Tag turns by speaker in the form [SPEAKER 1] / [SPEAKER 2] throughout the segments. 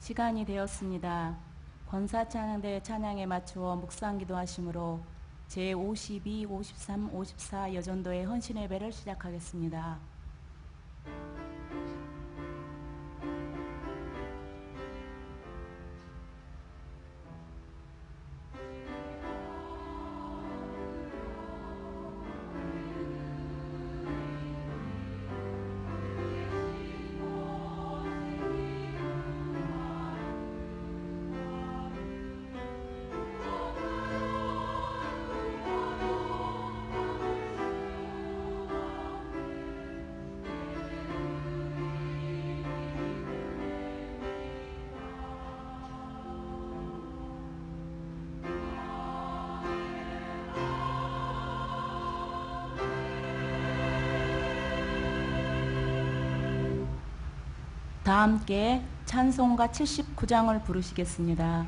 [SPEAKER 1] 시간이 되었습니다. 권사찬양대 찬양에 맞추어 묵상기도 하심으로 제52, 53, 54 여전도의 헌신예배를 시작하겠습니다. 다 함께 찬송가 79장을 부르시겠습니다.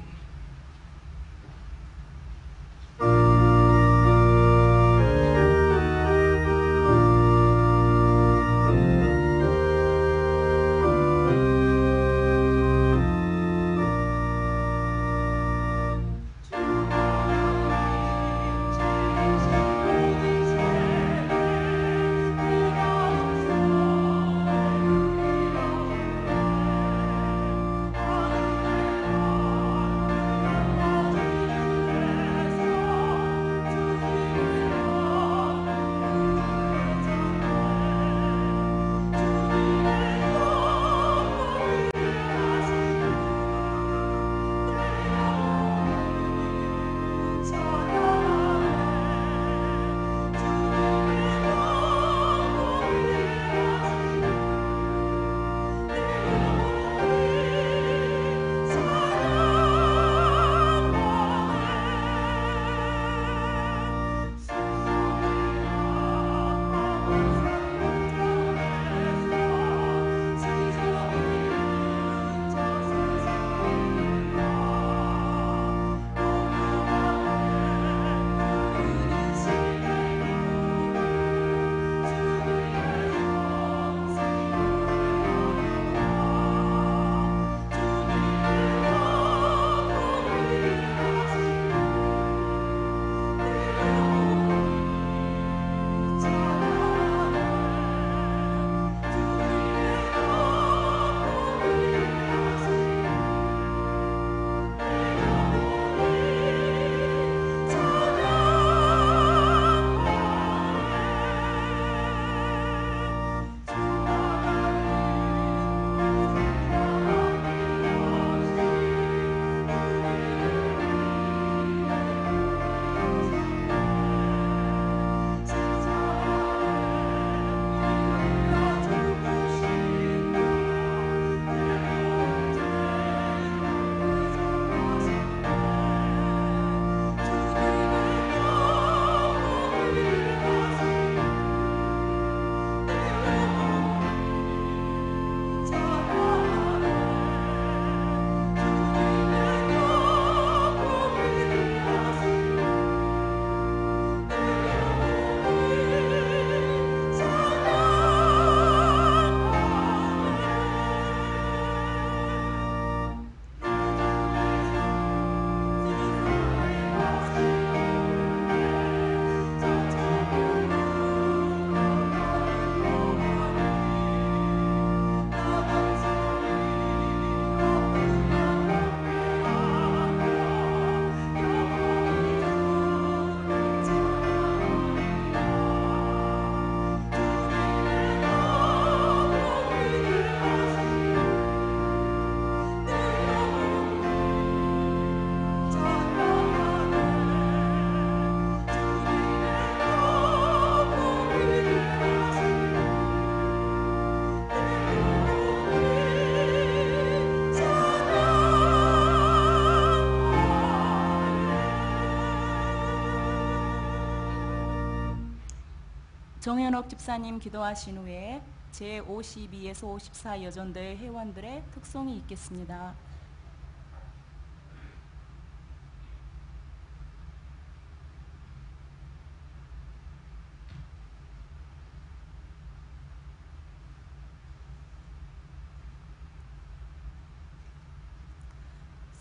[SPEAKER 1] 정현옥 집사님 기도하신 후에 제52에서 54 여전도의 회원들의 특송이 있겠습니다.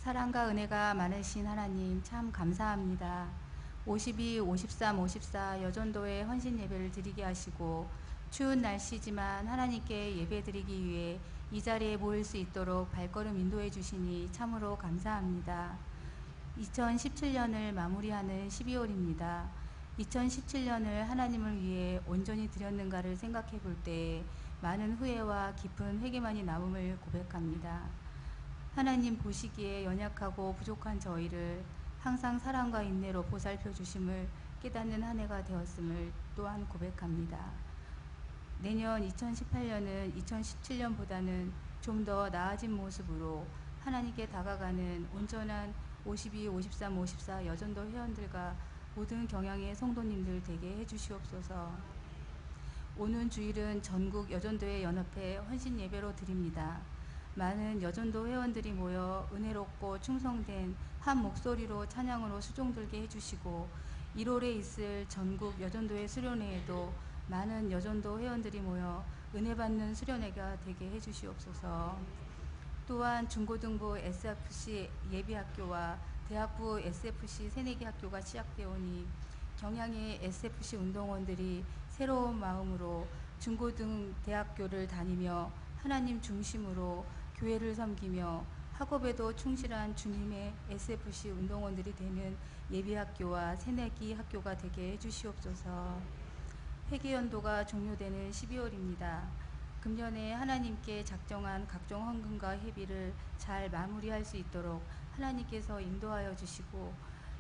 [SPEAKER 2] 사랑과 은혜가 많으신 하나님 참 감사합니다. 52, 53, 54 여전도에 헌신 예배를 드리게 하시고 추운 날씨지만 하나님께 예배 드리기 위해 이 자리에 모일 수 있도록 발걸음 인도해 주시니 참으로 감사합니다. 2017년을 마무리하는 12월입니다. 2017년을 하나님을 위해 온전히 드렸는가를 생각해 볼 때에 많은 후회와 깊은 회개만이 남음을 고백합니다. 하나님 보시기에 연약하고 부족한 저희를 항상 사랑과 인내로 보살펴 주심을 깨닫는 한 해가 되었음을 또한 고백합니다. 내년 2018년은 2017년보다는 좀 더 나아진 모습으로 하나님께 다가가는 온전한 52, 53, 54 여전도 회원들과 모든 경향의 성도님들 되게 해주시옵소서. 오는 주일은 전국 여전도회 연합회 헌신 예배로 드립니다. 많은 여전도 회원들이 모여 은혜롭고 충성된 한 목소리로 찬양으로 수종들게 해주시고 1월에 있을 전국 여전도회 수련회에도 많은 여전도 회원들이 모여 은혜 받는 수련회가 되게 해주시옵소서. 또한 중고등부 SFC 예비학교와 대학부 SFC 새내기 학교가 시작되오니 경향의 SFC 운동원들이 새로운 마음으로 중고등 대학교를 다니며 하나님 중심으로 교회를 섬기며 학업에도 충실한 주님의 SFC 운동원들이 되는 예비학교와 새내기 학교가 되게 해주시옵소서. 회계연도가 종료되는 12월입니다. 금년에 하나님께 작정한 각종 헌금과 회비를 잘 마무리할 수 있도록 하나님께서 인도하여 주시고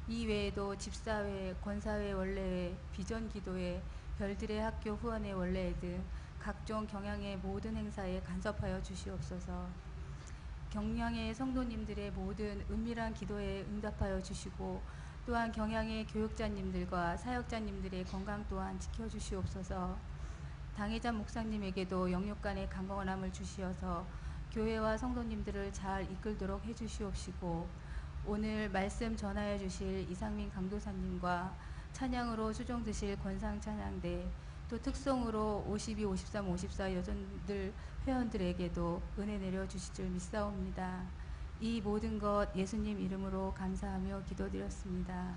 [SPEAKER 2] 이 외에도 집사회, 권사회 원래회, 비전기도회, 별들의 학교 후원회 원래회 등 각종 경향의 모든 행사에 간섭하여 주시옵소서. 경향의 성도님들의 모든 은밀한 기도에 응답하여 주시고 또한 경향의 교육자님들과 사역자님들의 건강 또한 지켜주시옵소서. 당회자 목사님에게도 영육간의 강건함을 주시어서 교회와 성도님들을 잘 이끌도록 해주시옵시고 오늘 말씀 전하여 주실 이상민 강도사님과 찬양으로 수종 드실 권상 찬양대 또 특송으로 52, 53, 54 여전들 회원들에게도 은혜 내려 주실 줄 믿사옵니다. 이 모든 것 예수님 이름으로 감사하며 기도드렸습니다.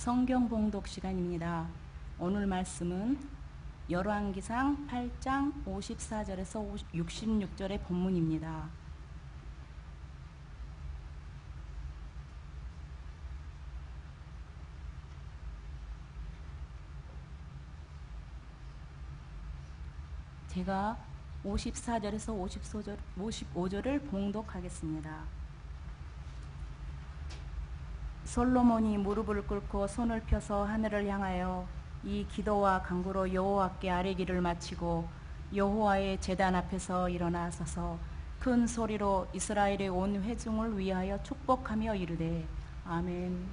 [SPEAKER 1] 성경 봉독 시간입니다. 오늘 말씀은 열왕기상 8장 54절에서 66절의 본문입니다. 제가 54절에서 55절을 봉독하겠습니다. 솔로몬이 무릎을 꿇고 손을 펴서 하늘을 향하여 이 기도와 간구로 여호와께 아뢰기를 마치고 여호와의 제단 앞에서 일어나 서서 큰 소리로 이스라엘의 온 회중을 위하여 축복하며 이르되 아멘.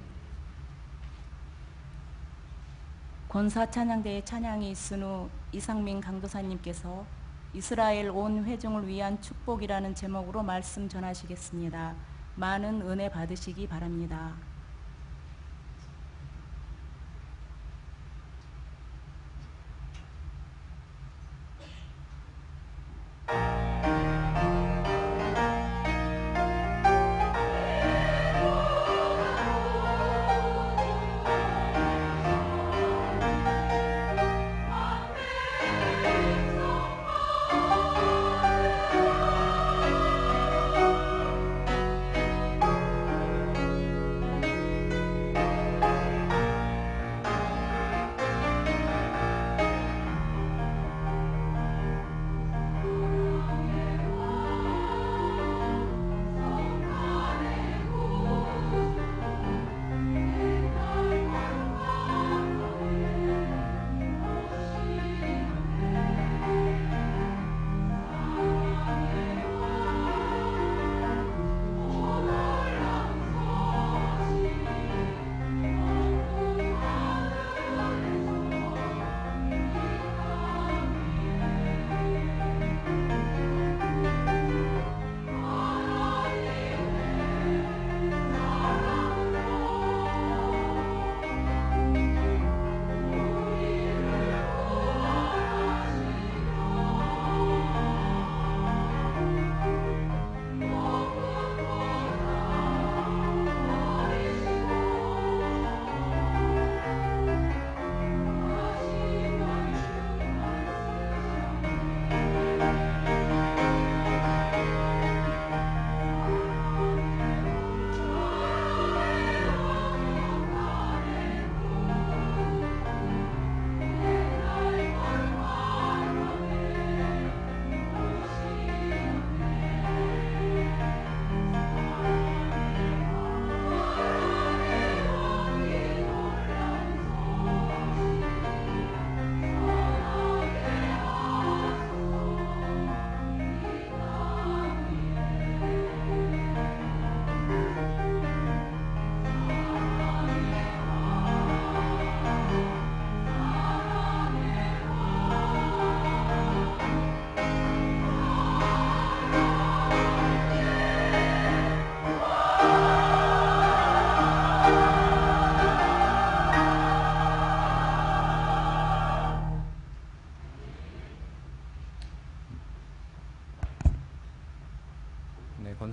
[SPEAKER 1] 권사찬양대의 찬양이 있은 후 이상민 강도사님께서 이스라엘 온 회중을 위한 축복이라는 제목으로 말씀 전하시겠습니다. 많은 은혜 받으시기 바랍니다.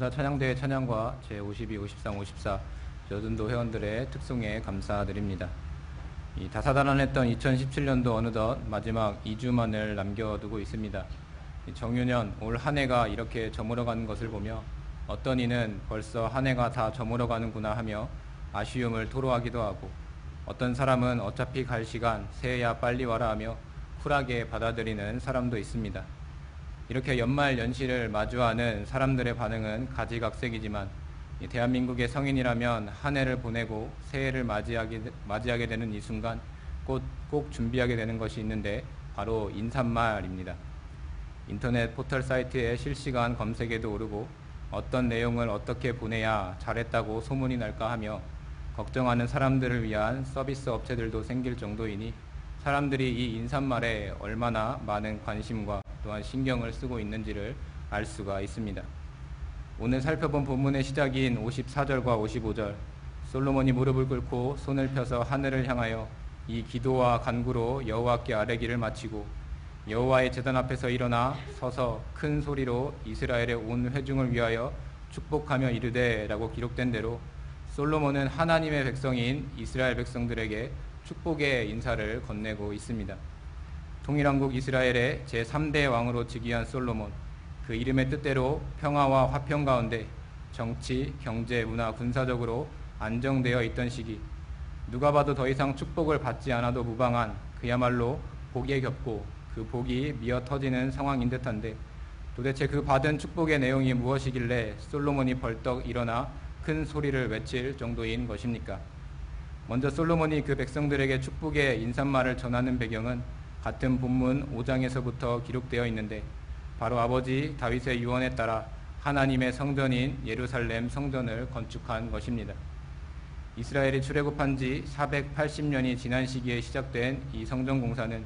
[SPEAKER 3] 권사 찬양대회 찬양과 제52, 53, 54 여전도 회원들의 특송에 감사드립니다. 이 다사다난했던 2017년도 어느덧 마지막 2주만을 남겨두고 있습니다. 정유년 올 한 해가 이렇게 저물어가는 것을 보며 어떤 이는 벌써 한 해가 다 저물어가는구나 하며 아쉬움을 토로하기도 하고 어떤 사람은 어차피 갈 시간 새해야 빨리 와라 하며 쿨하게 받아들이는 사람도 있습니다. 이렇게 연말 연시를 마주하는 사람들의 반응은 가지각색이지만 대한민국의 성인이라면 한 해를 보내고 새해를 맞이하게 되는 이 순간 꼭 준비하게 되는 것이 있는데 바로 인사말입니다. 인터넷 포털 사이트의 실시간 검색에도 오르고 어떤 내용을 어떻게 보내야 잘했다고 소문이 날까 하며 걱정하는 사람들을 위한 서비스 업체들도 생길 정도이니 사람들이 이 인사말에 얼마나 많은 관심과 또한 신경을 쓰고 있는지를 알 수가 있습니다. 오늘 살펴본 본문의 시작인 54절과 55절, 솔로몬이 무릎을 꿇고 손을 펴서 하늘을 향하여 이 기도와 간구로 여호와께 아뢰기를 마치고 여호와의 제단 앞에서 일어나 서서 큰 소리로 이스라엘의 온 회중을 위하여 축복하며 이르되 라고 기록된 대로 솔로몬은 하나님의 백성인 이스라엘 백성들에게 축복의 인사를 건네고 있습니다. 통일왕국 이스라엘의 제3대 왕으로 즉위한 솔로몬, 그 이름의 뜻대로 평화와 화평 가운데 정치, 경제, 문화, 군사적으로 안정되어 있던 시기, 누가 봐도 더 이상 축복을 받지 않아도 무방한 그야말로 복에 겹고 그 복이 미어 터지는 상황인 듯한데, 도대체 그 받은 축복의 내용이 무엇이길래 솔로몬이 벌떡 일어나 큰 소리를 외칠 정도인 것입니까? 먼저 솔로몬이 그 백성들에게 축복의 인사말을 전하는 배경은 같은 본문 5장에서부터 기록되어 있는데, 바로 아버지 다윗의 유언에 따라 하나님의 성전인 예루살렘 성전을 건축한 것입니다. 이스라엘이 출애굽한 지 480년이 지난 시기에 시작된 이 성전 공사는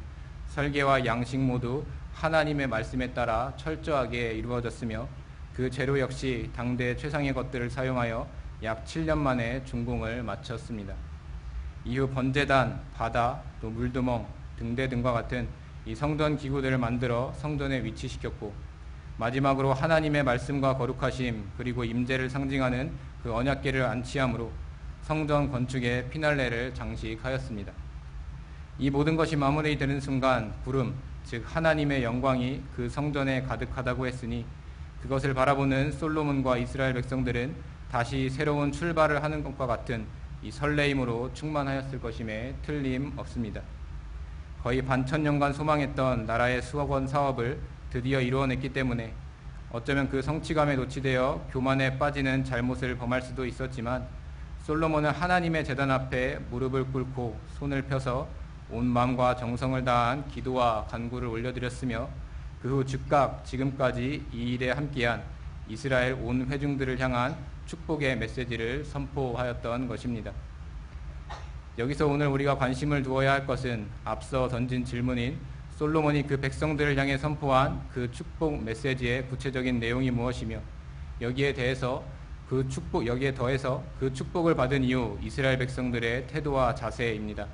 [SPEAKER 3] 설계와 양식 모두 하나님의 말씀에 따라 철저하게 이루어졌으며, 그 재료 역시 당대 최상의 것들을 사용하여 약 7년 만에 준공을 마쳤습니다. 이후 번제단, 바다, 또 물두멍, 등대 등과 같은 이 성전 기구들을 만들어 성전에 위치시켰고, 마지막으로 하나님의 말씀과 거룩하심 그리고 임재를 상징하는 그 언약궤를 안치함으로 성전 건축의 피날레를 장식하였습니다. 이 모든 것이 마무리되는 순간 구름, 즉 하나님의 영광이 그 성전에 가득하다고 했으니, 그것을 바라보는 솔로몬과 이스라엘 백성들은 다시 새로운 출발을 하는 것과 같은 이 설레임으로 충만하였을 것임에 틀림없습니다. 거의 반천년간 소망했던 나라의 수억원 사업을 드디어 이루어냈기 때문에 어쩌면 그 성취감에 노치되어 교만에 빠지는 잘못을 범할 수도 있었지만, 솔로몬은 하나님의 제단 앞에 무릎을 꿇고 손을 펴서 온 마음과 정성을 다한 기도와 간구를 올려드렸으며, 그 후 즉각 지금까지 이 일에 함께한 이스라엘 온 회중들을 향한 축복의 메시지를 선포하였던 것입니다. 여기서 오늘 우리가 관심을 두어야 할 것은 앞서 던진 질문인 솔로몬이 그 백성들을 향해 선포한 그 축복 메시지의 구체적인 내용이 무엇이며, 여기에 더해서 그 축복을 받은 이후 이스라엘 백성들의 태도와 자세입니다.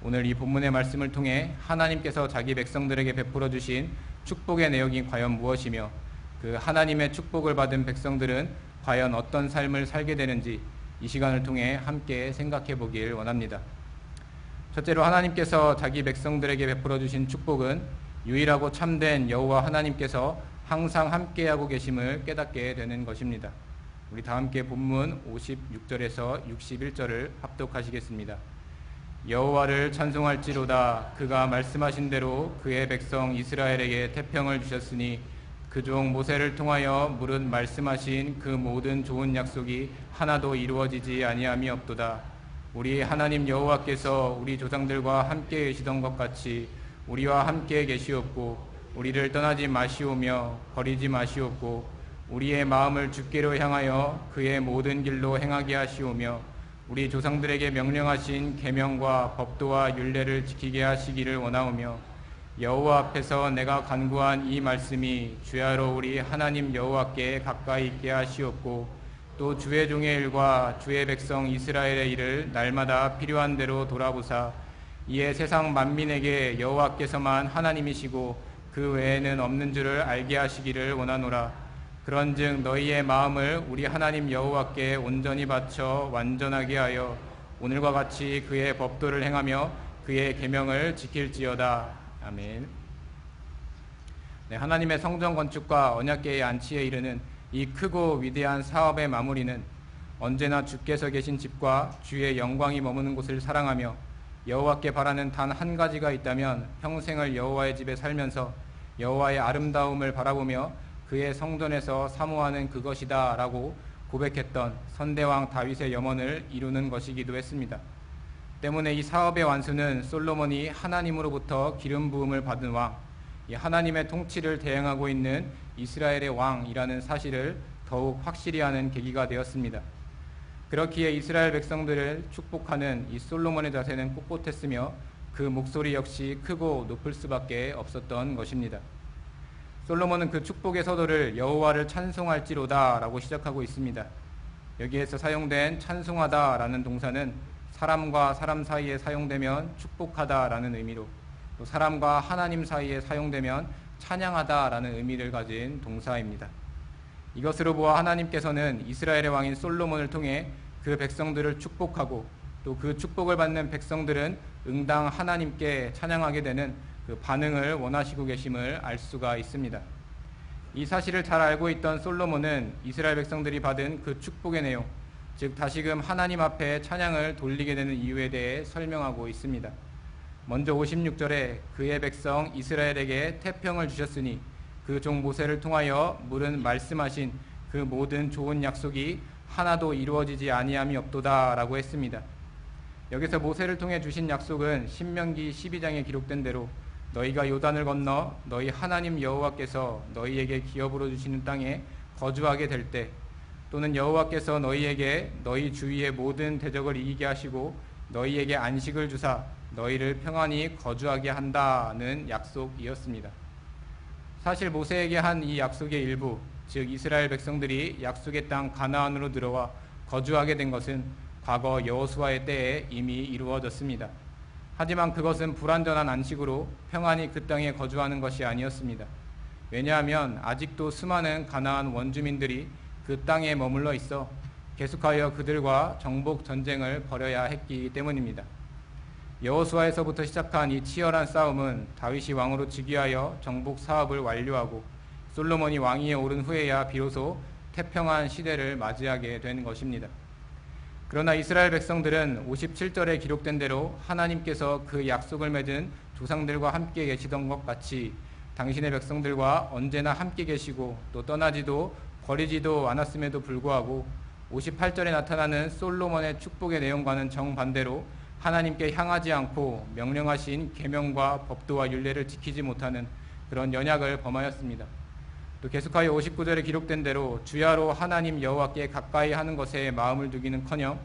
[SPEAKER 3] 오늘 이 본문의 말씀을 통해 하나님께서 자기 백성들에게 베풀어 주신 축복의 내용이 과연 무엇이며, 그 하나님의 축복을 받은 백성들은 과연 어떤 삶을 살게 되는지 이 시간을 통해 함께 생각해 보길 원합니다. 첫째로, 하나님께서 자기 백성들에게 베풀어 주신 축복은 유일하고 참된 여호와 하나님께서 항상 함께하고 계심을 깨닫게 되는 것입니다. 우리 다 함께 본문 56절에서 61절을 합독하시겠습니다. 여호와를 찬송할지로다. 그가 말씀하신 대로 그의 백성 이스라엘에게 태평을 주셨으니 그 종 모세를 통하여 무릇 말씀하신 그 모든 좋은 약속이 하나도 이루어지지 아니함이 없도다. 우리 하나님 여호와께서 우리 조상들과 함께 계시던 것 같이 우리와 함께 계시옵고, 우리를 떠나지 마시오며 버리지 마시옵고, 우리의 마음을 주께로 향하여 그의 모든 길로 행하게 하시오며, 우리 조상들에게 명령하신 계명과 법도와 율례를 지키게 하시기를 원하오며, 여호와 앞에서 내가 간구한 이 말씀이 주야로 우리 하나님 여호와께 가까이 있게 하시옵고, 또 주의 종의 일과 주의 백성 이스라엘의 일을 날마다 필요한 대로 돌아보사 이에 세상 만민에게 여호와께서만 하나님이시고 그 외에는 없는 줄을 알게 하시기를 원하노라. 그런즉 너희의 마음을 우리 하나님 여호와께 온전히 바쳐 완전하게 하여 오늘과 같이 그의 법도를 행하며 그의 계명을 지킬지어다. 아멘. 네, 하나님의 성전 건축과 언약궤의 안치에 이르는 이 크고 위대한 사업의 마무리는 언제나 주께서 계신 집과 주의 영광이 머무는 곳을 사랑하며 여호와께 바라는 단 한 가지가 있다면 평생을 여호와의 집에 살면서 여호와의 아름다움을 바라보며 그의 성전에서 사모하는 그것이다 라고 고백했던 선대왕 다윗의 염원을 이루는 것이기도 했습니다. 때문에 이 사업의 완수는 솔로몬이 하나님으로부터 기름 부음을 받은 왕, 이 하나님의 통치를 대행하고 있는 이스라엘의 왕이라는 사실을 더욱 확실히 하는 계기가 되었습니다. 그렇기에 이스라엘 백성들을 축복하는 이 솔로몬의 자세는 꼿꼿했으며 그 목소리 역시 크고 높을 수밖에 없었던 것입니다. 솔로몬은 그 축복의 서도를 여호와를 찬송할지로다 라고 시작하고 있습니다. 여기에서 사용된 찬송하다 라는 동사는 사람과 사람 사이에 사용되면 축복하다 라는 의미로, 또 사람과 하나님 사이에 사용되면 찬양하다 라는 의미를 가진 동사입니다. 이것으로 보아 하나님께서는 이스라엘의 왕인 솔로몬을 통해 그 백성들을 축복하고 또 그 축복을 받는 백성들은 응당 하나님께 찬양하게 되는 그 반응을 원하시고 계심을 알 수가 있습니다. 이 사실을 잘 알고 있던 솔로몬은 이스라엘 백성들이 받은 그 축복의 내용, 즉 다시금 하나님 앞에 찬양을 돌리게 되는 이유에 대해 설명하고 있습니다. 먼저 56절에 그의 백성 이스라엘에게 태평을 주셨으니 그 종 모세를 통하여 물은 말씀하신 그 모든 좋은 약속이 하나도 이루어지지 아니함이 없도다 라고 했습니다. 여기서 모세를 통해 주신 약속은 신명기 12장에 기록된 대로 너희가 요단을 건너 너희 하나님 여호와께서 너희에게 기업으로 주시는 땅에 거주하게 될 때, 또는 여호와께서 너희에게 너희 주위의 모든 대적을 이기게 하시고 너희에게 안식을 주사 너희를 평안히 거주하게 한다는 약속이었습니다. 사실 모세에게 한 이 약속의 일부, 즉 이스라엘 백성들이 약속의 땅 가나안으로 들어와 거주하게 된 것은 과거 여호수아의 때에 이미 이루어졌습니다. 하지만 그것은 불완전한 안식으로 평안히 그 땅에 거주하는 것이 아니었습니다. 왜냐하면 아직도 수많은 가나안 원주민들이 그 땅에 머물러 있어 계속하여 그들과 정복 전쟁을 벌여야 했기 때문입니다. 여호수아에서부터 시작한 이 치열한 싸움은 다윗이 왕으로 즉위하여 정복 사업을 완료하고 솔로몬이 왕위에 오른 후에야 비로소 태평한 시대를 맞이하게 된 것입니다. 그러나 이스라엘 백성들은 57절에 기록된 대로 하나님께서 그 약속을 맺은 조상들과 함께 계시던 것 같이 당신의 백성들과 언제나 함께 계시고 또 떠나지도 버리지도 않았음에도 불구하고 58절에 나타나는 솔로몬의 축복의 내용과는 정반대로 하나님께 향하지 않고 명령하신 계명과 법도와 율례를 지키지 못하는 그런 연약을 범하였습니다. 또 계속하여 59절에 기록된 대로 주야로 하나님 여호와께 가까이 하는 것에 마음을 두기는커녕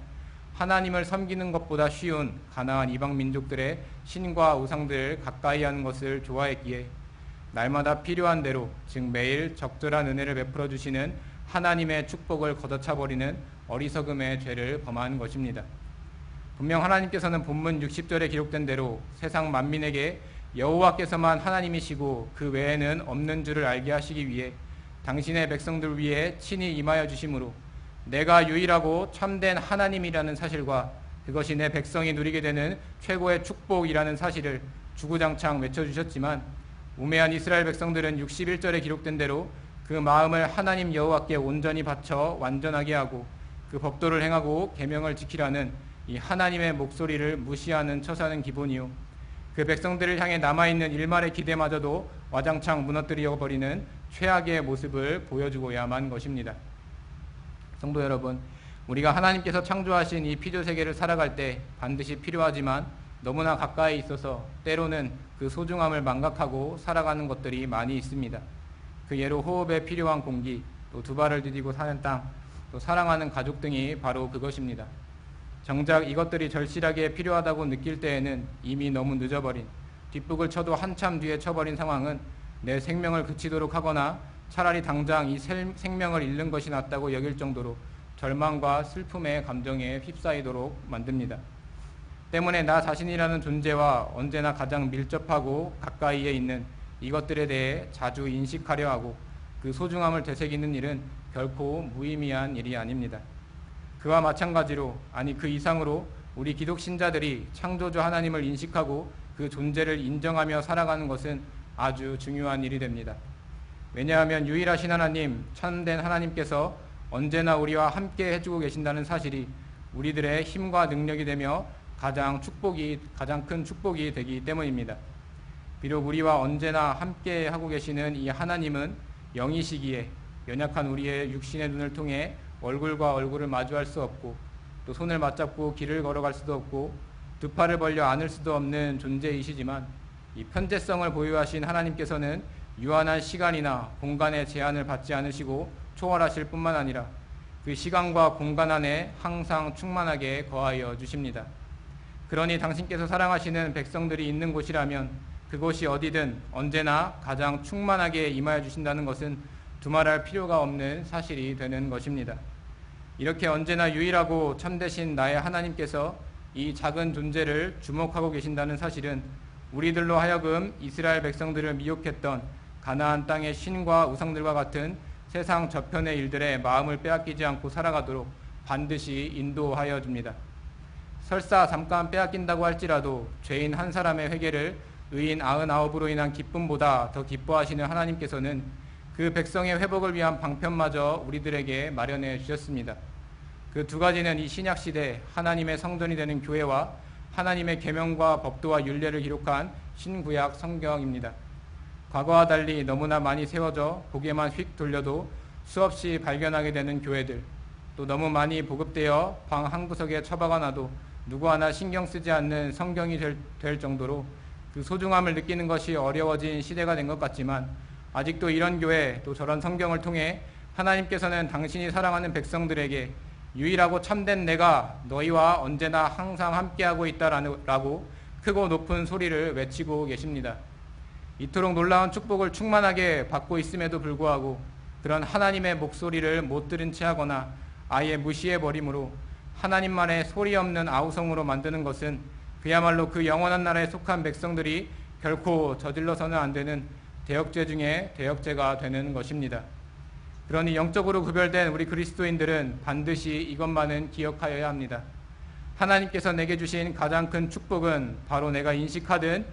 [SPEAKER 3] 하나님을 섬기는 것보다 쉬운 가나안 이방 민족들의 신과 우상들을 가까이 하는 것을 좋아했기에 날마다 필요한 대로, 즉 매일 적절한 은혜를 베풀어 주시는 하나님의 축복을 걷어차버리는 어리석음의 죄를 범하는 것입니다. 분명 하나님께서는 본문 60절에 기록된 대로 세상 만민에게 여호와께서만 하나님이시고 그 외에는 없는 줄을 알게 하시기 위해 당신의 백성들 위에 친히 임하여 주심으로 내가 유일하고 참된 하나님이라는 사실과 그것이 내 백성이 누리게 되는 최고의 축복이라는 사실을 주구장창 외쳐주셨지만 우매한 이스라엘 백성들은 61절에 기록된 대로 그 마음을 하나님 여호와께 온전히 바쳐 완전하게 하고 그 법도를 행하고 계명을 지키라는 이 하나님의 목소리를 무시하는 처사는 기본이요 그 백성들을 향해 남아있는 일말의 기대마저도 와장창 무너뜨려 버리는 최악의 모습을 보여주고야만 것입니다. 성도 여러분, 우리가 하나님께서 창조하신 이 피조세계를 살아갈 때 반드시 필요하지만 너무나 가까이 있어서 때로는 그 소중함을 망각하고 살아가는 것들이 많이 있습니다. 그 예로 호흡에 필요한 공기, 또 두 발을 디디고 사는 땅, 또 사랑하는 가족 등이 바로 그것입니다. 정작 이것들이 절실하게 필요하다고 느낄 때에는 이미 너무 늦어버린, 뒷북을 쳐도 한참 뒤에 쳐버린 상황은 내 생명을 그치도록 하거나 차라리 당장 이 생명을 잃는 것이 낫다고 여길 정도로 절망과 슬픔의 감정에 휩싸이도록 만듭니다. 때문에 나 자신이라는 존재와 언제나 가장 밀접하고 가까이에 있는 이것들에 대해 자주 인식하려 하고 그 소중함을 되새기는 일은 결코 무의미한 일이 아닙니다. 그와 마찬가지로, 아니 그 이상으로 우리 기독 신자들이 창조주 하나님을 인식하고 그 존재를 인정하며 살아가는 것은 아주 중요한 일이 됩니다. 왜냐하면 유일하신 하나님, 참된 하나님께서 언제나 우리와 함께 해주고 계신다는 사실이 우리들의 힘과 능력이 되며 가장 큰 축복이 되기 때문입니다. 비록 우리와 언제나 함께 하고 계시는 이 하나님은 영이시기에 연약한 우리의 육신의 눈을 통해 얼굴과 얼굴을 마주할 수 없고 또 손을 맞잡고 길을 걸어갈 수도 없고 두 팔을 벌려 안을 수도 없는 존재이시지만 이 편재성을 보유하신 하나님께서는 유한한 시간이나 공간의 제한을 받지 않으시고 초월하실 뿐만 아니라 그 시간과 공간 안에 항상 충만하게 거하여 주십니다. 그러니 당신께서 사랑하시는 백성들이 있는 곳이라면 그곳이 어디든 언제나 가장 충만하게 임하여 주신다는 것은 두말할 필요가 없는 사실이 되는 것입니다. 이렇게 언제나 유일하고 참되신 나의 하나님께서 이 작은 존재를 주목하고 계신다는 사실은 우리들로 하여금 이스라엘 백성들을 미혹했던 가나안 땅의 신과 우상들과 같은 세상 저편의 일들에 마음을 빼앗기지 않고 살아가도록 반드시 인도하여 줍니다. 설사 잠깐 빼앗긴다고 할지라도 죄인 한 사람의 회개를 의인 99으로 인한 기쁨보다 더 기뻐하시는 하나님께서는 그 백성의 회복을 위한 방편마저 우리들에게 마련해 주셨습니다. 그 두 가지는 이 신약시대 하나님의 성전이 되는 교회와 하나님의 계명과 법도와 율례를 기록한 신구약 성경입니다. 과거와 달리 너무나 많이 세워져 고개만 휙 돌려도 수없이 발견하게 되는 교회들, 또 너무 많이 보급되어 방 한 구석에 처박아 놔도 누구 하나 신경 쓰지 않는 성경이 될 정도로 그 소중함을 느끼는 것이 어려워진 시대가 된 것 같지만, 아직도 이런 교회 또 저런 성경을 통해 하나님께서는 당신이 사랑하는 백성들에게 유일하고 참된 내가 너희와 언제나 항상 함께하고 있다라고 크고 높은 소리를 외치고 계십니다. 이토록 놀라운 축복을 충만하게 받고 있음에도 불구하고 그런 하나님의 목소리를 못 들은 채 하거나 아예 무시해버림으로 하나님만의 소리 없는 아우성으로 만드는 것은 그야말로 그 영원한 나라에 속한 백성들이 결코 저질러서는 안 되는 대역죄 중에 대역죄가 되는 것입니다. 그러니 영적으로 구별된 우리 그리스도인들은 반드시 이것만은 기억하여야 합니다. 하나님께서 내게 주신 가장 큰 축복은 바로 내가 인식하든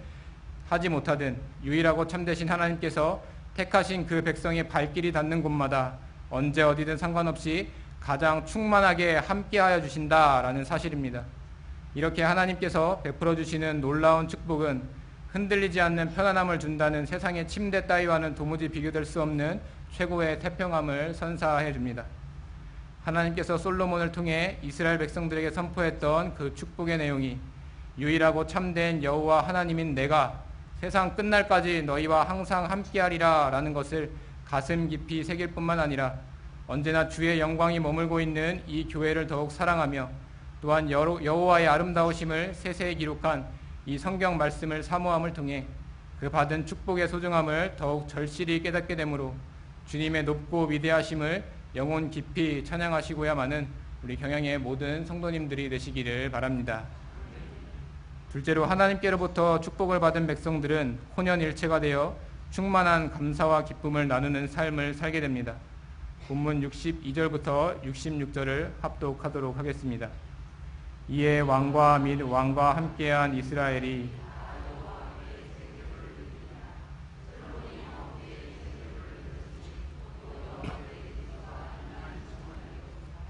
[SPEAKER 3] 하지 못하든 유일하고 참되신 하나님께서 택하신 그 백성의 발길이 닿는 곳마다 언제 어디든 상관없이 가장 충만하게 함께하여 주신다라는 사실입니다. 이렇게 하나님께서 베풀어 주시는 놀라운 축복은 흔들리지 않는 편안함을 준다는 세상의 침대 따위와는 도무지 비교될 수 없는 최고의 태평함을 선사해 줍니다. 하나님께서 솔로몬을 통해 이스라엘 백성들에게 선포했던 그 축복의 내용이 유일하고 참된 여호와 하나님인 내가 세상 끝날까지 너희와 항상 함께하리라 라는 것을 가슴 깊이 새길 뿐만 아니라 언제나 주의 영광이 머물고 있는 이 교회를 더욱 사랑하며 또한 여호와의 아름다우심을 세세히 기록한 이 성경 말씀을 사모함을 통해 그 받은 축복의 소중함을 더욱 절실히 깨닫게 되므로 주님의 높고 위대하심을 영혼 깊이 찬양하시고야만은 우리 경양의 모든 성도님들이 되시기를 바랍니다. 둘째로 하나님께로부터 축복을 받은 백성들은 혼연일체가 되어 충만한 감사와 기쁨을 나누는 삶을 살게 됩니다. 본문 62절부터 66절을 합독하도록 하겠습니다. 이에 왕과 및 왕과 함께한 이스라엘이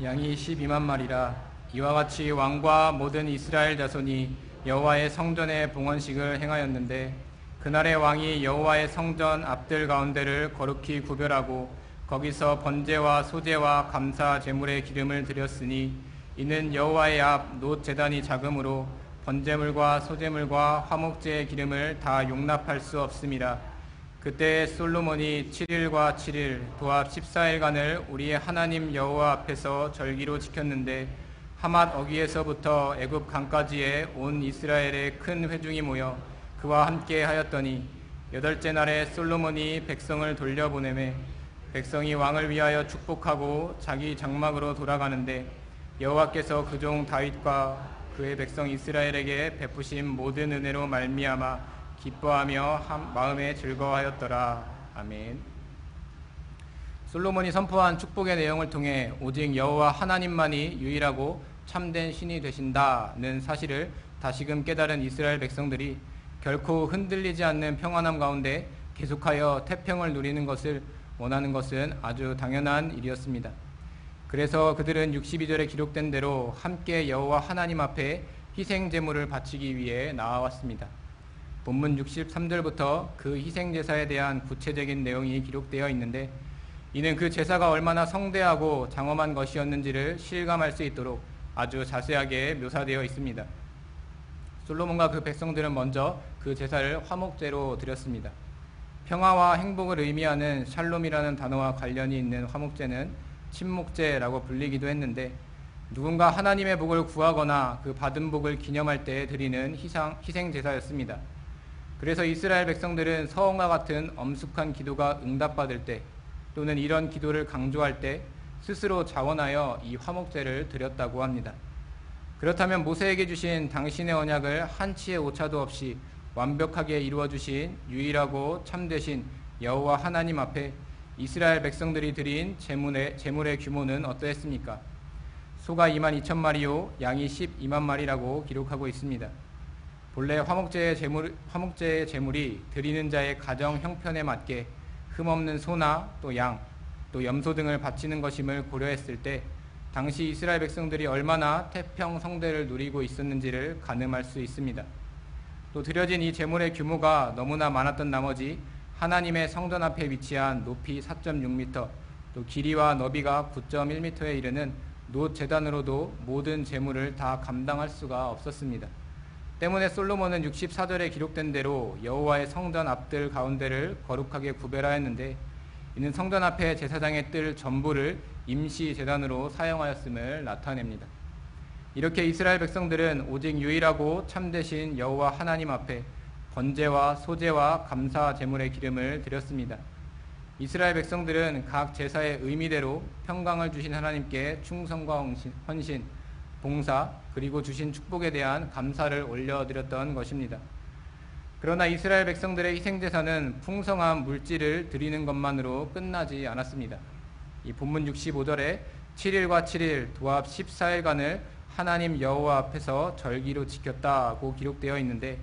[SPEAKER 3] 양이 12만 마리라. 이와 같이 왕과 모든 이스라엘 자손이 여호와의 성전의 봉헌식을 행하였는데 그날의 왕이 여호와의 성전 앞들 가운데를 거룩히 구별하고 거기서 번제와 소제와 감사 제물의 기름을 드렸으니 이는 여호와의 앞 놋 제단이 작으므로 번제물과 소제물과 화목제의 기름을 다 용납할 수 없음이라. 그때 솔로몬이 7일과 7일 도합 14일간을 우리의 하나님 여호와 앞에서 절기로 지켰는데 하맛 어귀에서부터 애굽 강까지의 온 이스라엘의 큰 회중이 모여 그와 함께 하였더니 8째 날에 솔로몬이 백성을 돌려보내매 백성이 왕을 위하여 축복하고 자기 장막으로 돌아가는데 여호와께서 그 종 다윗과 그의 백성 이스라엘에게 베푸신 모든 은혜로 말미암아 기뻐하며 마음에 즐거워하였더라. 아멘. 솔로몬이 선포한 축복의 내용을 통해 오직 여호와 하나님만이 유일하고 참된 신이 되신다는 사실을 다시금 깨달은 이스라엘 백성들이 결코 흔들리지 않는 평안함 가운데 계속하여 태평을 누리는 것을 원하는 것은 아주 당연한 일이었습니다. 그래서 그들은 62절에 기록된 대로 함께 여호와 하나님 앞에 희생 제물을 바치기 위해 나아왔습니다. 본문 63절부터 그 희생 제사에 대한 구체적인 내용이 기록되어 있는데 이는 그 제사가 얼마나 성대하고 장엄한 것이었는지를 실감할 수 있도록 아주 자세하게 묘사되어 있습니다. 솔로몬과 그 백성들은 먼저 그 제사를 화목제로 드렸습니다. 평화와 행복을 의미하는 샬롬이라는 단어와 관련이 있는 화목제는 침묵제라고 불리기도 했는데 누군가 하나님의 복을 구하거나 그 받은 복을 기념할 때 드리는 희생 제사였습니다. 그래서 이스라엘 백성들은 서원과 같은 엄숙한 기도가 응답받을 때 또는 이런 기도를 강조할 때 스스로 자원하여 이 화목제를 드렸다고 합니다. 그렇다면 모세에게 주신 당신의 언약을 한치의 오차도 없이 완벽하게 이루어 주신 유일하고 참되신 여호와 하나님 앞에 이스라엘 백성들이 드린 제물의 규모는 어떠했습니까? 소가 22,000마리요 양이 12만 마리라고 기록하고 있습니다. 본래 화목제의 제물이 드리는 자의 가정 형편에 맞게 흠없는 소나 또 양, 또 염소 등을 바치는 것임을 고려했을 때 당시 이스라엘 백성들이 얼마나 태평 성대를 누리고 있었는지를 가늠할 수 있습니다. 또 드려진 이 제물의 규모가 너무나 많았던 나머지 하나님의 성전 앞에 위치한 높이 4.6m, 또 길이와 너비가 9.1m에 이르는 놋 제단으로도 모든 제물을 다 감당할 수가 없었습니다. 때문에 솔로몬은 64절에 기록된 대로 여호와의 성전 앞들 가운데를 거룩하게 구별하였는데, 이는 성전 앞에 제사장의 뜰 전부를 임시 제단으로 사용하였음을 나타냅니다. 이렇게 이스라엘 백성들은 오직 유일하고 참되신 여호와 하나님 앞에 번제와 소제와 감사 제물의 기름을 드렸습니다. 이스라엘 백성들은 각 제사의 의미대로 평강을 주신 하나님께 충성과 헌신, 봉사, 그리고 주신 축복에 대한 감사를 올려드렸던 것입니다. 그러나 이스라엘 백성들의 희생제사는 풍성한 물질을 드리는 것만으로 끝나지 않았습니다. 이 본문 65절에 7일과 7일 도합 14일간을 하나님 여호와 앞에서 절기로 지켰다고 기록되어 있는데,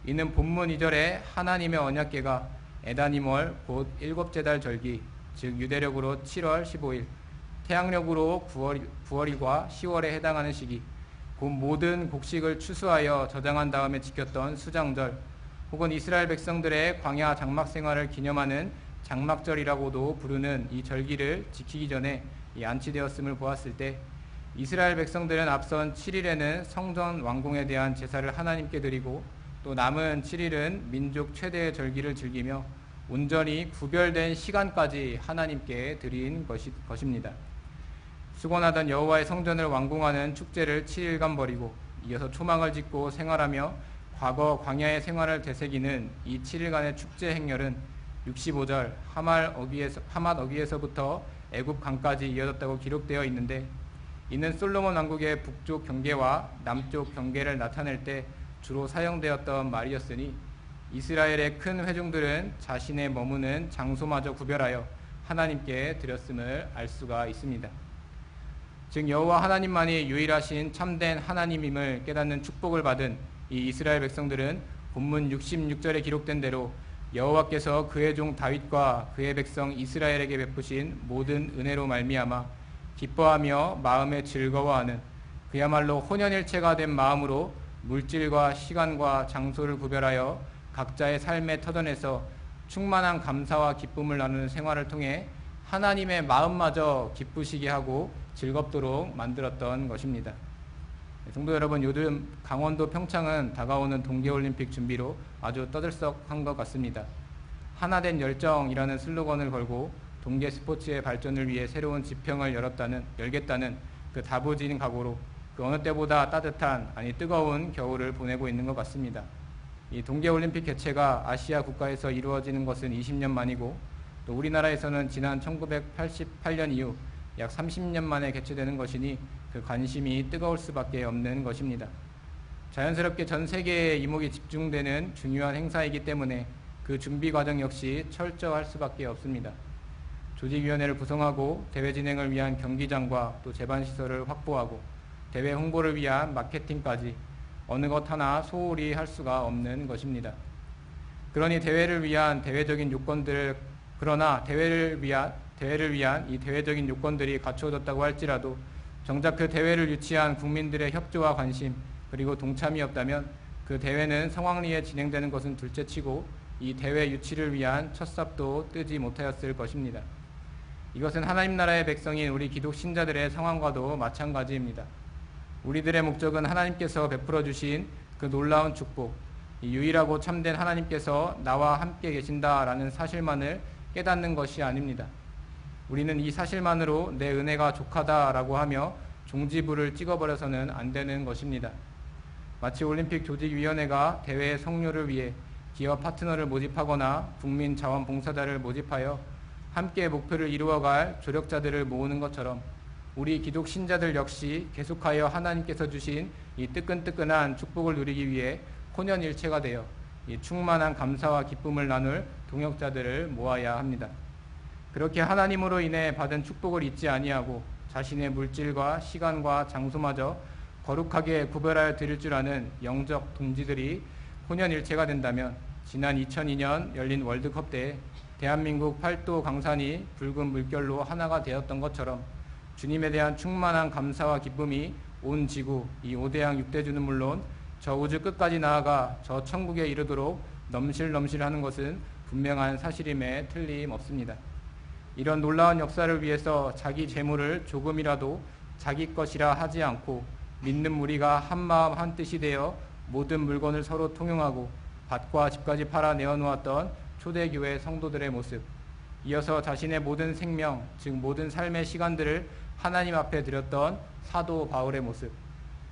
[SPEAKER 3] 이는 본문 2절에 하나님의 언약궤가 에다님월 곧 일곱째 달 절기, 즉 유대력으로 7월 15일, 태양력으로 9월일과 10월에 해당하는 시기, 곧 모든 곡식을 추수하여 저장한 다음에 지켰던 수장절, 혹은 이스라엘 백성들의 광야 장막 생활을 기념하는 장막절이라고도 부르는 이 절기를 지키기 전에 안치되었음을 보았을 때, 이스라엘 백성들은 앞선 7일에는 성전 완공에 대한 제사를 하나님께 드리고, 또 남은 7일은 민족 최대의 절기를 즐기며 온전히 구별된 시간까지 하나님께 드린 것입니다. 수건하던 여호와의 성전을 완공하는 축제를 7일간 벌이고, 이어서 초막을 짓고 생활하며 과거 광야의 생활을 되새기는 이 7일간의 축제 행렬은 65절 하맛 어귀에서부터 애굽 강까지 이어졌다고 기록되어 있는데, 이는 솔로몬 왕국의 북쪽 경계와 남쪽 경계를 나타낼 때 주로 사용되었던 말이었으니, 이스라엘의 큰 회중들은 자신의 머무는 장소마저 구별하여 하나님께 드렸음을 알 수가 있습니다. 즉 여호와 하나님만이 유일하신 참된 하나님임을 깨닫는 축복을 받은 이 이스라엘 백성들은 본문 66절에 기록된 대로 여호와께서 그의 종 다윗과 그의 백성 이스라엘에게 베푸신 모든 은혜로 말미암아 기뻐하며 마음에 즐거워하는, 그야말로 혼연일체가 된 마음으로 물질과 시간과 장소를 구별하여 각자의 삶의 터전에서 충만한 감사와 기쁨을 나누는 생활을 통해 하나님의 마음마저 기쁘시게 하고 즐겁도록 만들었던 것입니다. 성도 여러분, 요즘 강원도 평창은 다가오는 동계올림픽 준비로 아주 떠들썩한 것 같습니다. 하나된 열정이라는 슬로건을 걸고 동계 스포츠의 발전을 위해 새로운 지평을 열겠다는 그 다부진 각오로 그 어느 때보다 따뜻한, 뜨거운 겨울을 보내고 있는 것 같습니다. 이 동계올림픽 개최가 아시아 국가에서 이루어지는 것은 20년 만이고, 또 우리나라에서는 지난 1988년 이후 약 30년 만에 개최되는 것이니 그 관심이 뜨거울 수밖에 없는 것입니다. 자연스럽게 전 세계의 이목이 집중되는 중요한 행사이기 때문에 그 준비 과정 역시 철저할 수밖에 없습니다. 조직위원회를 구성하고 대회 진행을 위한 경기장과 또 제반시설을 확보하고 대회 홍보를 위한 마케팅까지 어느 것 하나 소홀히 할 수가 없는 것입니다. 그러니 대회를 위한 이 대외적인 요건들이 갖추어졌다고 할지라도 정작 그 대회를 유치한 국민들의 협조와 관심, 그리고 동참이 없다면 그 대회는 성황리에 진행되는 것은 둘째치고 이 대회 유치를 위한 첫 삽도 뜨지 못하였을 것입니다. 이것은 하나님 나라의 백성인 우리 기독 신자들의 상황과도 마찬가지입니다. 우리들의 목적은 하나님께서 베풀어 주신 그 놀라운 축복, 이 유일하고 참된 하나님께서 나와 함께 계신다라는 사실만을 깨닫는 것이 아닙니다. 우리는 이 사실만으로 내 은혜가 족하다라고 하며 종지부를 찍어버려서는 안 되는 것입니다. 마치 올림픽 조직위원회가 대회의 성료를 위해 기업 파트너를 모집하거나 국민 자원봉사자를 모집하여 함께 목표를 이루어갈 조력자들을 모으는 것처럼 우리 기독 신자들 역시 계속하여 하나님께서 주신 이 뜨끈뜨끈한 축복을 누리기 위해 혼연일체가 되어 이 충만한 감사와 기쁨을 나눌 동역자들을 모아야 합니다. 그렇게 하나님으로 인해 받은 축복을 잊지 아니하고 자신의 물질과 시간과 장소마저 거룩하게 구별하여 드릴 줄 아는 영적 동지들이 혼연일체가 된다면 지난 2002년 열린 월드컵 때 대한민국 팔도 강산이 붉은 물결로 하나가 되었던 것처럼 주님에 대한 충만한 감사와 기쁨이 온 지구, 이 5대양 6대주는 물론 저 우주 끝까지 나아가 저 천국에 이르도록 넘실넘실하는 것은 분명한 사실임에 틀림없습니다. 이런 놀라운 역사를 위해서 자기 재물을 조금이라도 자기 것이라 하지 않고 믿는 무리가 한마음 한뜻이 되어 모든 물건을 서로 통용하고 밭과 집까지 팔아 내어놓았던 초대교회 성도들의 모습, 이어서 자신의 모든 생명, 즉 모든 삶의 시간들을 하나님 앞에 드렸던 사도 바울의 모습,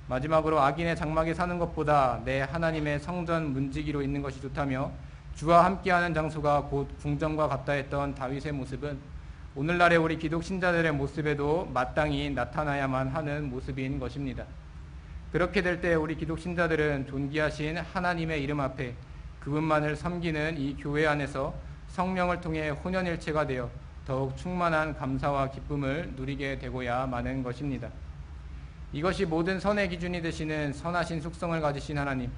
[SPEAKER 3] 마지막으로 악인의 장막에 사는 것보다 내 하나님의 성전 문지기로 있는 것이 좋다며 주와 함께하는 장소가 곧 궁전과 같다 했던 다윗의 모습은 오늘날의 우리 기독 신자들의 모습에도 마땅히 나타나야만 하는 모습인 것입니다. 그렇게 될 때 우리 기독 신자들은 존귀하신 하나님의 이름 앞에 그분만을 섬기는 이 교회 안에서 성령을 통해 혼연일체가 되어 더욱 충만한 감사와 기쁨을 누리게 되고야 마는 것입니다. 이것이 모든 선의 기준이 되시는 선하신 속성을 가지신 하나님,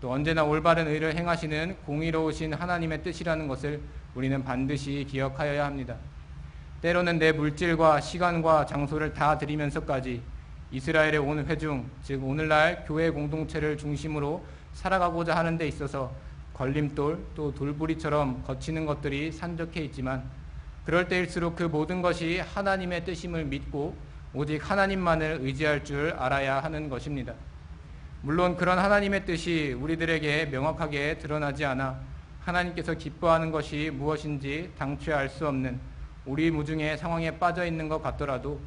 [SPEAKER 3] 또 언제나 올바른 의를 행하시는 공의로우신 하나님의 뜻이라는 것을 우리는 반드시 기억하여야 합니다. 때로는 내 물질과 시간과 장소를 다 드리면서까지 이스라엘의 온 회중, 즉 오늘날 교회 공동체를 중심으로 살아가고자 하는 데 있어서 걸림돌 또 돌부리처럼 거치는 것들이 산적해 있지만 그럴 때일수록 그 모든 것이 하나님의 뜻임을 믿고 오직 하나님만을 의지할 줄 알아야 하는 것입니다. 물론 그런 하나님의 뜻이 우리들에게 명확하게 드러나지 않아 하나님께서 기뻐하는 것이 무엇인지 당최 알 수 없는 우리 무중의 상황에 빠져 있는 것 같더라도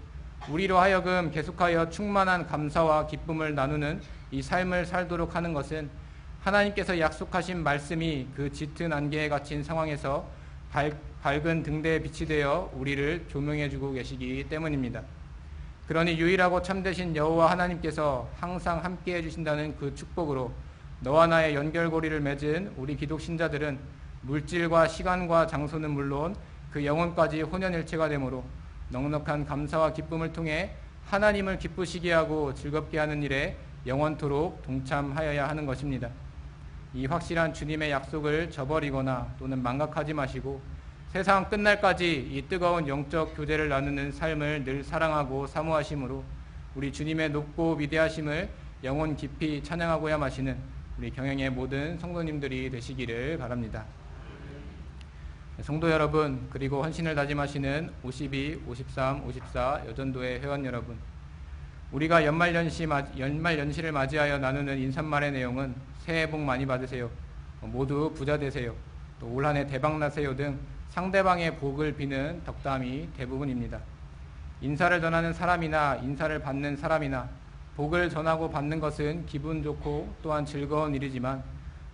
[SPEAKER 3] 우리로 하여금 계속하여 충만한 감사와 기쁨을 나누는 이 삶을 살도록 하는 것은 하나님께서 약속하신 말씀이 그 짙은 안개에 갇힌 상황에서 밝은 등대의 빛이 되어 우리를 조명해주고 계시기 때문입니다. 그러니 유일하고 참되신 여호와 하나님께서 항상 함께해 주신다는 그 축복으로 너와 나의 연결고리를 맺은 우리 기독 신자들은 물질과 시간과 장소는 물론 그 영혼까지 혼연일체가 되므로 넉넉한 감사와 기쁨을 통해 하나님을 기쁘시게 하고 즐겁게 하는 일에 영원토록 동참하여야 하는 것입니다. 이 확실한 주님의 약속을 저버리거나 또는 망각하지 마시고 세상 끝날까지 이 뜨거운 영적 교제를 나누는 삶을 늘 사랑하고 사모하심으로 우리 주님의 높고 위대하심을 영혼 깊이 찬양하고야 마시는 우리 경영의 모든 성도님들이 되시기를 바랍니다. 성도 여러분, 그리고 헌신을 다짐하시는 52, 53, 54 여전도의 회원 여러분, 우리가 연말연시를 맞이하여 나누는 인사말의 내용은 새해 복 많이 받으세요, 모두 부자 되세요, 또 올 한 해 대박 나세요 등 상대방의 복을 비는 덕담이 대부분입니다. 인사를 전하는 사람이나 인사를 받는 사람이나 복을 전하고 받는 것은 기분 좋고 또한 즐거운 일이지만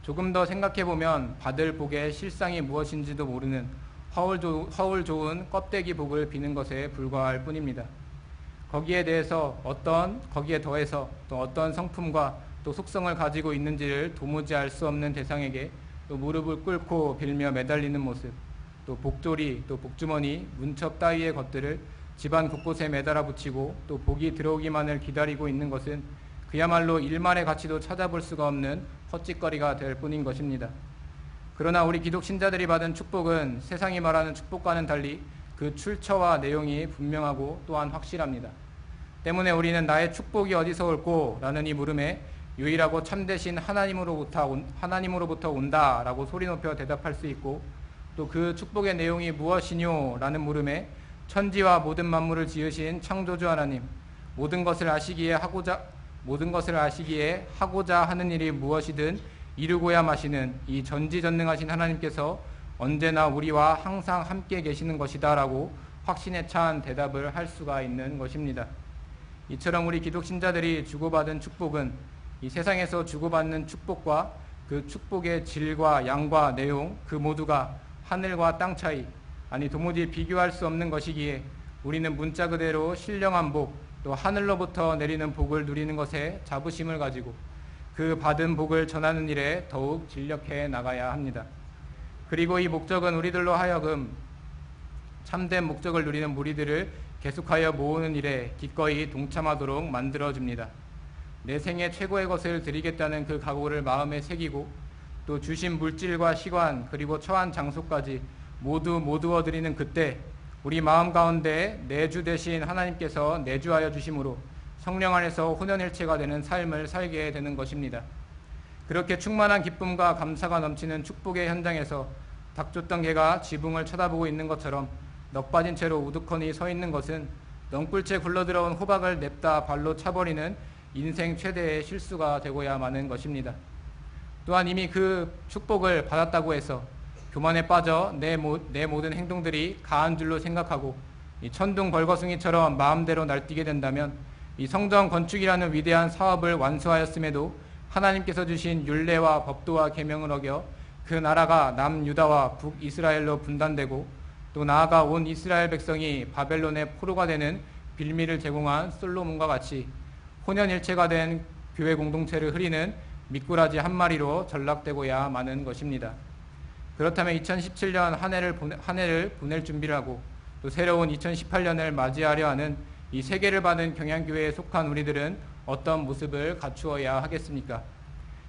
[SPEAKER 3] 조금 더 생각해보면 받을 복의 실상이 무엇인지도 모르는 허울 좋은 껍데기 복을 비는 것에 불과할 뿐입니다. 거기에 더해서 또 어떤 성품과 또 속성을 가지고 있는지를 도무지 알 수 없는 대상에게 또 무릎을 꿇고 빌며 매달리는 모습, 또 복조리, 또 복주머니, 문첩 따위의 것들을 집안 곳곳에 매달아 붙이고 또 복이 들어오기만을 기다리고 있는 것은 그야말로 일말의 가치도 찾아볼 수가 없는 헛짓거리가 될 뿐인 것입니다. 그러나 우리 기독 신자들이 받은 축복은 세상이 말하는 축복과는 달리 그 출처와 내용이 분명하고 또한 확실합니다. 때문에 우리는 나의 축복이 어디서 올꼬? 라는 이 물음에 유일하고 참되신 하나님으로부터 온다라고 소리 높여 대답할 수 있고, 또 그 축복의 내용이 무엇이뇨? 라는 물음에 천지와 모든 만물을 지으신 창조주 하나님, 모든 것을 아시기에 하고자 하는 일이 무엇이든 이루고야 마시는 이 전지전능하신 하나님께서 언제나 우리와 항상 함께 계시는 것이다 라고 확신에 찬 대답을 할 수가 있는 것입니다. 이처럼 우리 기독 신자들이 주고받은 축복은 이 세상에서 주고받는 축복과 그 축복의 질과 양과 내용 그 모두가 하늘과 땅 차이, 아니 도무지 비교할 수 없는 것이기에 우리는 문자 그대로 신령한 복, 또 하늘로부터 내리는 복을 누리는 것에 자부심을 가지고 그 받은 복을 전하는 일에 더욱 진력해 나가야 합니다. 그리고 이 목적은 우리들로 하여금 참된 목적을 누리는 무리들을 계속하여 모으는 일에 기꺼이 동참하도록 만들어줍니다. 내 생애 최고의 것을 드리겠다는 그 각오를 마음에 새기고 또 주신 물질과 시간 그리고 처한 장소까지 모두 모두어 드리는 그때 우리 마음 가운데 내주 되신 하나님께서 내주하여 주심으로 성령 안에서 혼연일체가 되는 삶을 살게 되는 것입니다. 그렇게 충만한 기쁨과 감사가 넘치는 축복의 현장에서 닥쳤던 개가 지붕을 쳐다보고 있는 것처럼 넋 빠진 채로 우두커니 서 있는 것은 넝굴째 굴러들어온 호박을 냅다 발로 차버리는 인생 최대의 실수가 되고야 마는 것입니다. 또한 이미 그 축복을 받았다고 해서 교만에 빠져 내 모든 행동들이 가한 줄로 생각하고 이 천둥 벌거숭이처럼 마음대로 날뛰게 된다면 이 성전 건축이라는 위대한 사업을 완수하였음에도 하나님께서 주신 율례와 법도와 계명을 어겨 그 나라가 남유다와 북이스라엘로 분단되고 또 나아가 온 이스라엘 백성이 바벨론의 포로가 되는 빌미를 제공한 솔로몬과 같이 혼연일체가 된 교회 공동체를 흐리는 미꾸라지 한 마리로 전락되고야 마는 것입니다. 그렇다면 2017년 한 해를 보낼 준비를 하고 또 새로운 2018년을 맞이하려 하는 이 세계를 받은 경향교회에 속한 우리들은 어떤 모습을 갖추어야 하겠습니까?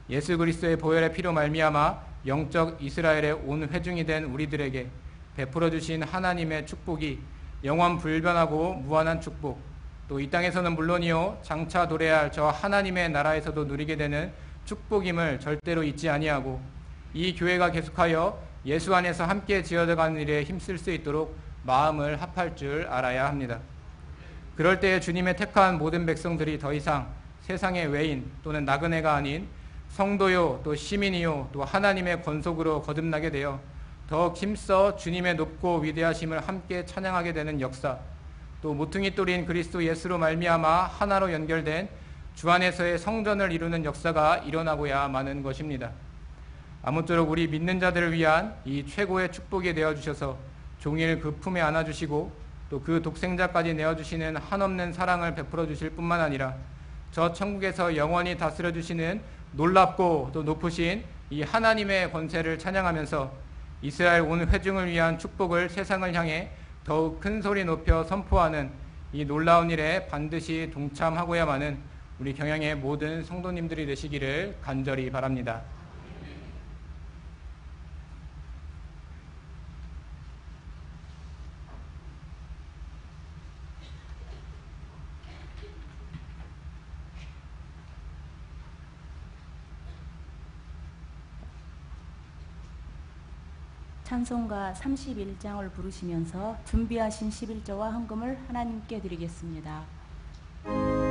[SPEAKER 3] 예수 그리스도의 보혈의 피로 말미암아 영적 이스라엘의 온 회중이 된 우리들에게 베풀어 주신 하나님의 축복이 영원 불변하고 무한한 축복, 또 이 땅에서는 물론이요 장차 도래할 저 하나님의 나라에서도 누리게 되는 축복임을 절대로 잊지 아니하고 이 교회가 계속하여 예수 안에서 함께 지어져가는 일에 힘쓸 수 있도록 마음을 합할 줄 알아야 합니다. 그럴 때에 주님의 택한 모든 백성들이 더 이상 세상의 외인 또는 나그네가 아닌 성도요 또 시민이요 또 하나님의 권속으로 거듭나게 되어 더욱 힘써 주님의 높고 위대하심을 함께 찬양하게 되는 역사, 또 모퉁이 돌인 그리스도 예수로 말미암아 하나로 연결된 주 안에서의 성전을 이루는 역사가 일어나고야 마는 것입니다. 아무쪼록 우리 믿는 자들을 위한 이 최고의 축복이 되어주셔서 종일 그 품에 안아주시고 또 그 독생자까지 내어주시는 한없는 사랑을 베풀어 주실 뿐만 아니라 저 천국에서 영원히 다스려 주시는 놀랍고 또 높으신 이 하나님의 권세를 찬양하면서 이스라엘 온 회중을 위한 축복을 세상을 향해 더욱 큰 소리 높여 선포하는 이 놀라운 일에 반드시 동참하고야만은 우리 경향의 모든 성도님들이 되시기를 간절히 바랍니다.
[SPEAKER 1] 찬송가 31장을 부르시면서 준비하신 11조와 헌금을 하나님께 드리겠습니다.
[SPEAKER 4] 주의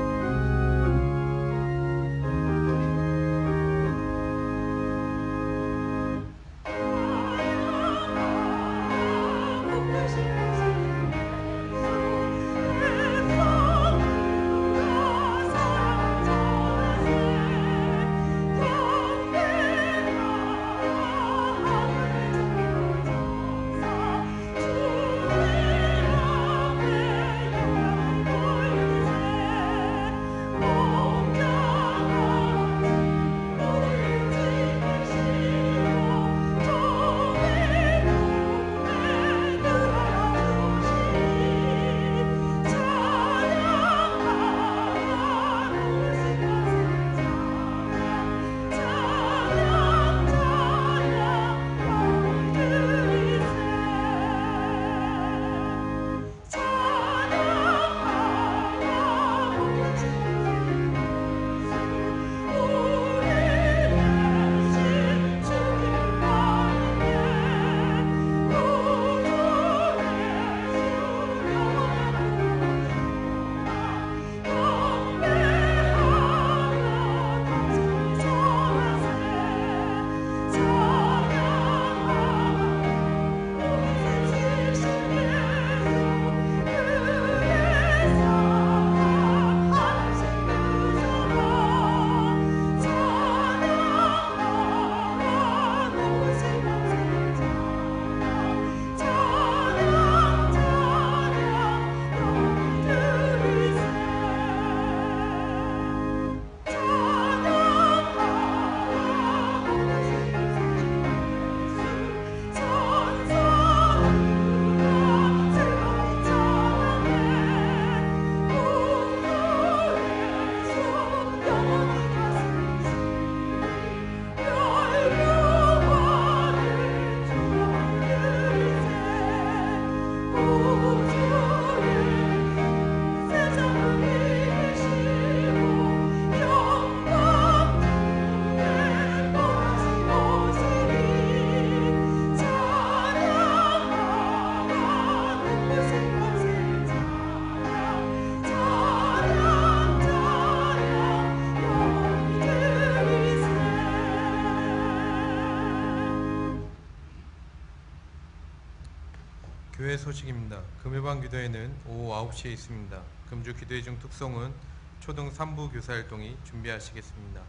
[SPEAKER 4] 여전도의 소식입니다. 금요반 기도회는 오후 9시에 있습니다. 금주 기도회 중 특송은 초등 3부 교사활동이 준비하시겠습니다.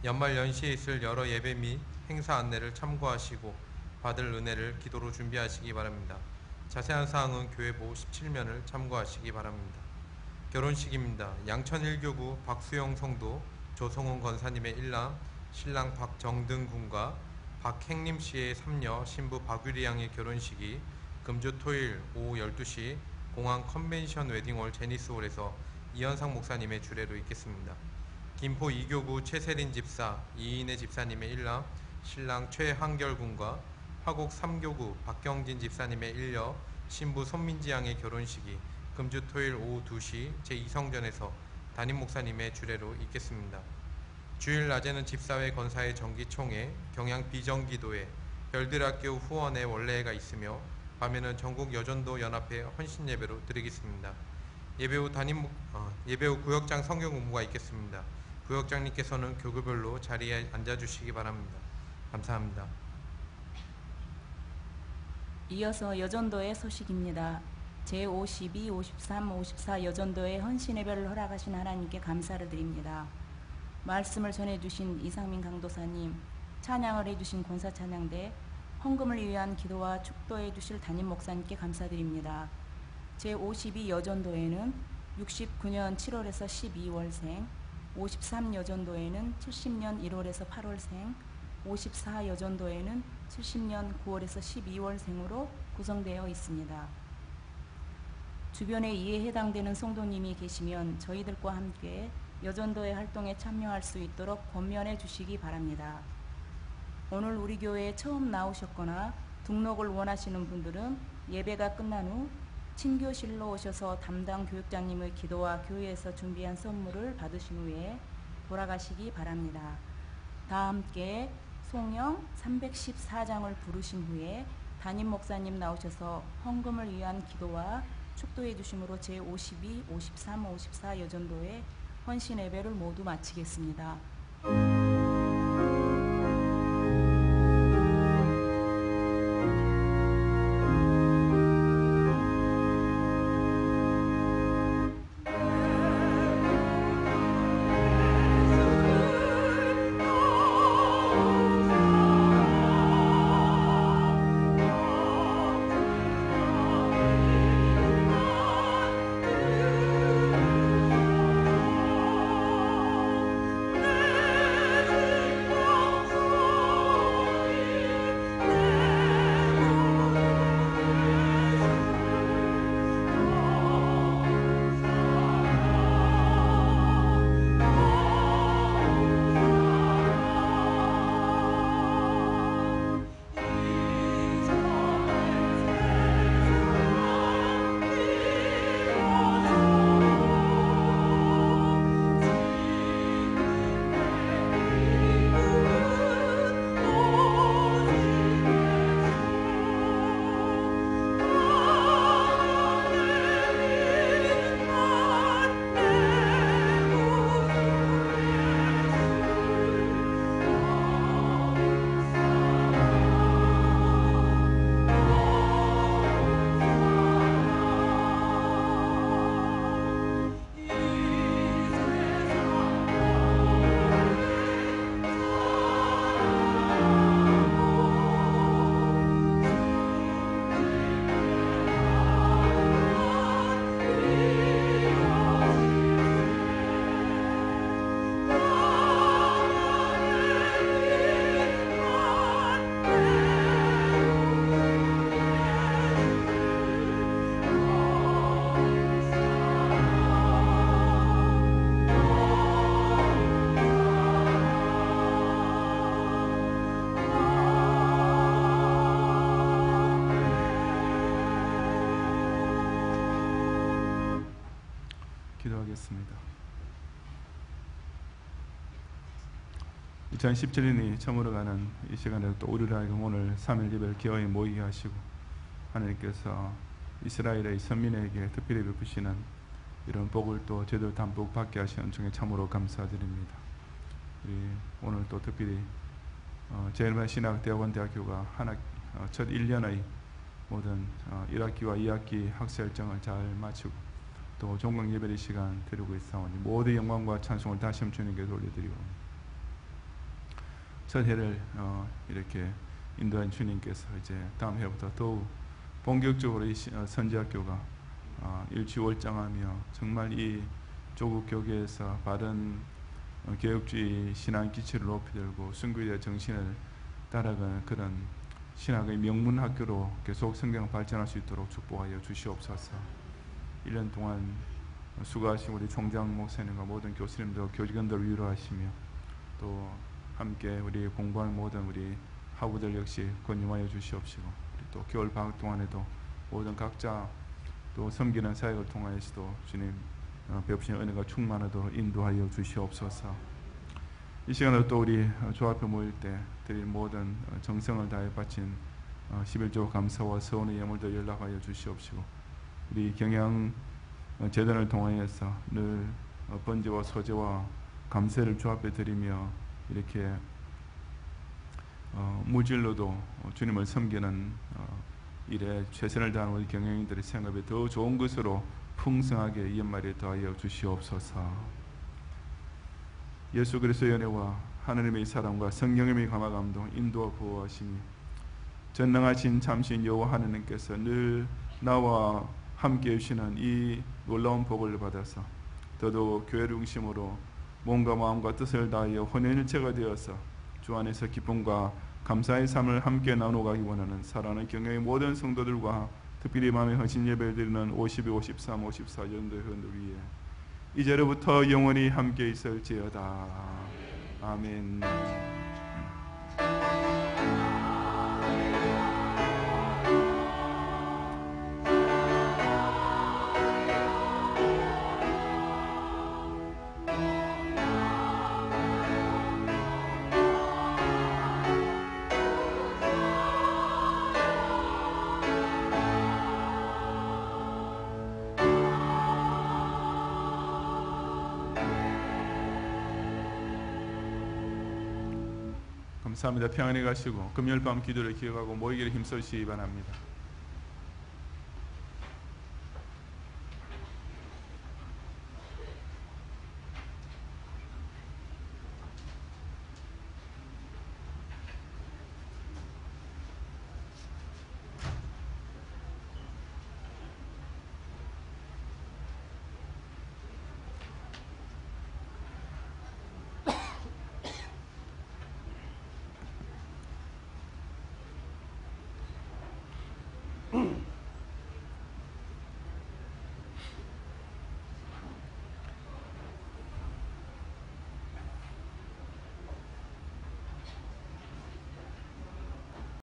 [SPEAKER 4] 연말 연시에 있을 여러 예배 및 행사 안내를 참고하시고 받을 은혜를 기도로 준비하시기 바랍니다. 자세한 사항은 교회보 17면을 참고하시기 바랍니다. 결혼식입니다. 양천 1교구 박수영 성도 조성훈 권사님의 일남 신랑 박정등 군과 박행림 씨의 삼녀 신부 박유리 양의 결혼식이 금주 토요일 오후 12시 공항 컨벤션 웨딩홀 제니스홀에서 이현상 목사님의 주례로 있겠습니다. 김포 2교구 최세린 집사 이인혜 집사님의 일남 신랑 최한결 군과 화곡 3교구 박경진 집사님의 일녀 신부 손민지 양의 결혼식이 금주 토요일 오후 2시 제2성전에서 담임 목사님의 주례로 있겠습니다. 주일 낮에는 집사회 권사회 정기총회, 경양 비정기도회, 별들학교 후원회 원례회가 있으며 밤에는 전국 여전도 연합회 헌신 예배로 드리겠습니다. 예배 후 구역장 성경 공부가 있겠습니다. 구역장님께서는 교구별로 자리에 앉아주시기 바랍니다. 감사합니다.
[SPEAKER 1] 이어서 여전도의 소식입니다. 제52, 53, 54 여전도의 헌신 예배를 허락하신 하나님께 감사를 드립니다. 말씀을 전해주신 이상민 강도사님, 찬양을 해주신 권사찬양대, 헌금을 위한 기도와 축도해 주실 담임 목사님께 감사드립니다. 제52 여전도에는 69년 7월에서 12월생, 53 여전도에는 70년 1월에서 8월생, 54 여전도에는 70년 9월에서 12월생으로 구성되어 있습니다. 주변에 이에 해당되는 성도님이 계시면 저희들과 함께 여전도의 활동에 참여할 수 있도록 권면해 주시기 바랍니다. 오늘 우리 교회에 처음 나오셨거나 등록을 원하시는 분들은 예배가 끝난 후 친교실로 오셔서 담당 교육장님의 기도와 교회에서 준비한 선물을 받으신 후에 돌아가시기 바랍니다. 다 함께 송영 314장을 부르신 후에 담임 목사님 나오셔서 헌금을 위한 기도와 축도해 주심으로 제52, 53, 54 여전도의 헌신 예배를 모두 마치겠습니다.
[SPEAKER 5] 기도하겠습니다. 2017년이 저물어가는 이 시간에 또 우리를 하여금 오늘 3일 예배를 기어이 모이게 하시고 하나님께서 이스라엘의 선민에게 특별히 베푸시는 이런 복을 또 제대로 담뿍 받게 하시는 중에 참으로 감사드립니다. 우리 오늘 또 특별히 제일만 신학대학원 대학교가 첫 1년의 모든 1학기와 2학기 학사 일정을 잘 마치고 또 종강 예배의 시간 드리고 있사오니 모든 영광과 찬송을 다시 한번 주님께 돌려드리고 첫 해를 이렇게 인도한 주님께서 이제 다음 해부터 더욱 본격적으로 이 선지학교가 일취월장하며 정말 이 조국 교계에서 바른 개혁주의 신앙 기치를 높이 들고 순교의 정신을 따라가는 그런 신학의 명문 학교로 계속 성경 발전할 수 있도록 축복하여 주시옵소서. 1년 동안 수고하신 우리 총장 목사님과 모든 교수님들, 교직원들 위로하시며 또 함께 우리 공부하는 모든 우리 학우들 역시 권유하여 주시옵시고 우리 또 겨울 방학 동안에도 모든 각자 또 섬기는 사역을 통하여서도 주님 베푸신 은혜가 충만하도록 인도하여 주시옵소서. 이 시간에 또 우리 주 앞에 모일 때 드릴 모든 정성을 다해 바친 11조 감사와 서원의 예물도 연락하여 주시옵시고 우리 경영 재단을 통하여서 늘 번제와 소제와 감사를 주 앞에 드리며 이렇게 무질로도 주님을 섬기는 일에 최선을 다하는 우리 경영인들의 생업에 더 좋은 것으로 풍성하게 연말에 더하여 주시옵소서. 예수 그리스도의 은혜와 하나님의 사랑과 성령님의 감화 감동 인도와 보호하심이 전능하신 참신 여호와 하나님께서 늘 나와 함께 해주시는 이 놀라운 복을 받아서 더더욱 교회를 중심으로 몸과 마음과 뜻을 다하여 혼연일체가 되어서 주 안에서 기쁨과 감사의 삶을 함께 나누어가기 원하는 사랑하는 경영의 모든 성도들과 특별히 마음의 헌신 예배를 드리는 52, 53, 54 연도 회원들 위해 이제로부터 영원히 함께 있을지어다. 아멘. 감사합니다. 평안히 가시고 금요일 밤 기도를 기억하고 모이기를 힘쓰시기 바랍니다.